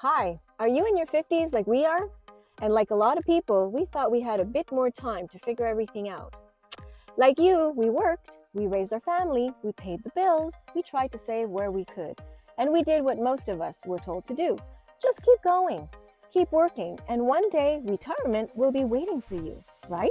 Hi, are you in your 50s like we are? And like a lot of people, we thought we had a bit more time to figure everything out. Like you, we worked, we raised our family, we paid the bills, we tried to save where we could, and we did what most of us were told to do. Just keep going, keep working, and one day retirement will be waiting for you, right?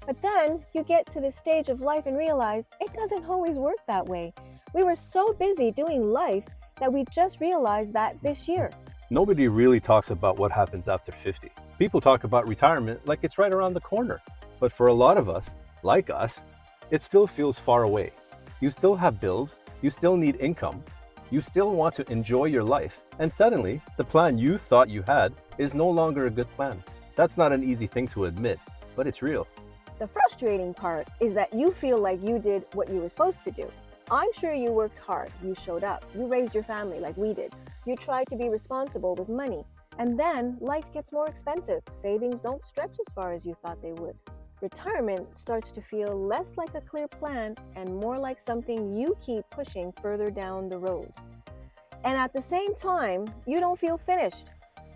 But then you get to this stage of life and realize it doesn't always work that way. We were so busy doing life that we just realized that this year. Nobody really talks about what happens after 50. People talk about retirement like it's right around the corner. But for a lot of us, like us, it still feels far away. You still have bills, you still need income, you still want to enjoy your life, and suddenly, the plan you thought you had is no longer a good plan. That's not an easy thing to admit, but it's real. The frustrating part is that you feel like you did what you were supposed to do. I'm sure you worked hard, you showed up, you raised your family like we did, you tried to be responsible with money, and then life gets more expensive. Savings don't stretch as far as you thought they would. Retirement starts to feel less like a clear plan and more like something you keep pushing further down the road. And at the same time, you don't feel finished.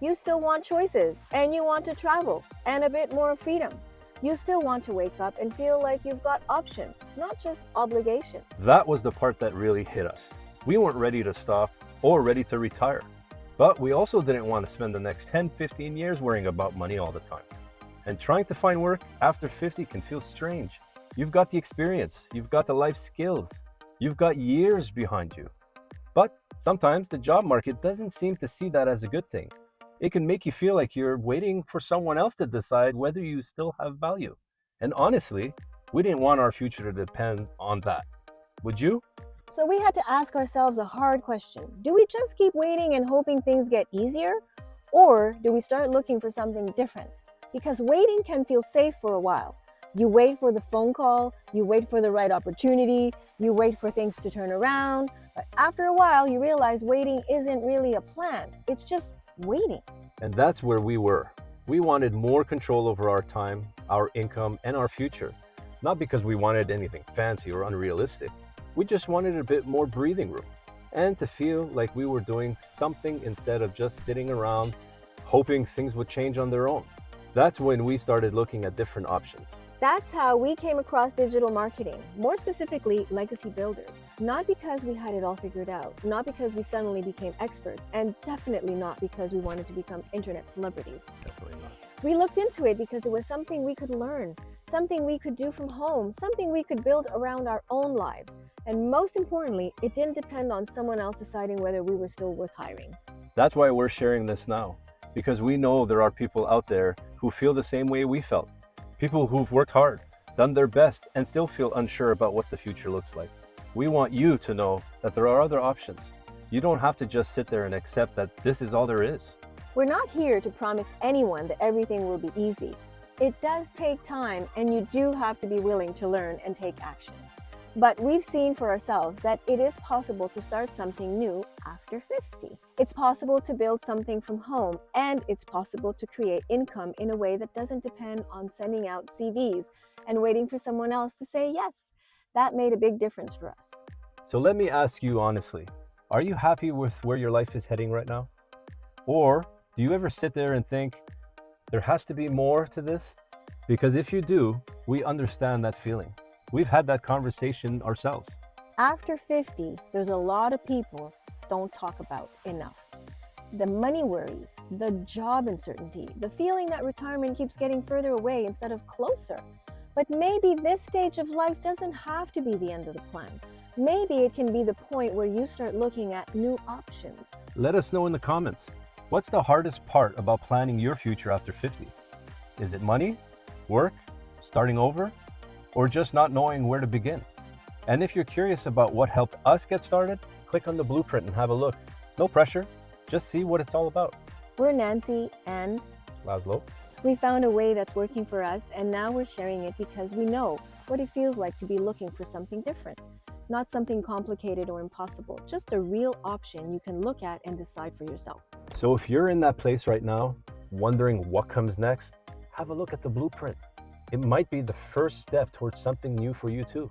You still want choices, and you want to travel, and a bit more freedom. You still want to wake up and feel like you've got options, not just obligations. That was the part that really hit us. We weren't ready to stop or ready to retire. But we also didn't want to spend the next 10, 15 years worrying about money all the time. And trying to find work after 50 can feel strange. You've got the experience, you've got the life skills, you've got years behind you. But sometimes the job market doesn't seem to see that as a good thing. It can make you feel like you're waiting for someone else to decide whether you still have value. And honestly, we didn't want our future to depend on that. Would you? So we had to ask ourselves a hard question. Do we just keep waiting and hoping things get easier? Or do we start looking for something different? Because waiting can feel safe for a while. You wait for the phone call, you wait for the right opportunity, you wait for things to turn around. But after a while, you realize waiting isn't really a plan, it's just waiting. And that's where we were. We wanted more control over our time, our income, and our future. Not because we wanted anything fancy or unrealistic. We just wanted a bit more breathing room and to feel like we were doing something instead of just sitting around hoping things would change on their own. That's when we started looking at different options. That's how we came across digital marketing, more specifically legacy builders. Not because we had it all figured out, not because we suddenly became experts, and definitely not because we wanted to become internet celebrities. Definitely not. We looked into it because it was something we could learn, something we could do from home, something we could build around our own lives. And most importantly, it didn't depend on someone else deciding whether we were still worth hiring. That's why we're sharing this now, because we know there are people out there who feel the same way we felt. People who've worked hard, done their best, and still feel unsure about what the future looks like. We want you to know that there are other options. You don't have to just sit there and accept that this is all there is. We're not here to promise anyone that everything will be easy. It does take time, and you do have to be willing to learn and take action. But we've seen for ourselves that it is possible to start something new after 50. It's possible to build something from home, and it's possible to create income in a way that doesn't depend on sending out CVs and waiting for someone else to say yes. That made a big difference for us. So let me ask you honestly, are you happy with where your life is heading right now? Or do you ever sit there and think, there has to be more to this? Because if you do, we understand that feeling. We've had that conversation ourselves. After 50, there's a lot of people don't talk about enough. The money worries, the job uncertainty, the feeling that retirement keeps getting further away instead of closer. But maybe this stage of life doesn't have to be the end of the plan. Maybe it can be the point where you start looking at new options. Let us know in the comments. What's the hardest part about planning your future after 50? Is it money, work, starting over, or just not knowing where to begin? And if you're curious about what helped us get started, click on the blueprint and have a look. No pressure, just see what it's all about. We're Nancy, and Laszlo. we found a way that's working for us, and now we're sharing it because we know what it feels like to be looking for something different. Not something complicated or impossible, just a real option you can look at and decide for yourself. So if you're in that place right now, wondering what comes next, have a look at the blueprint. It might be the first step towards something new for you too.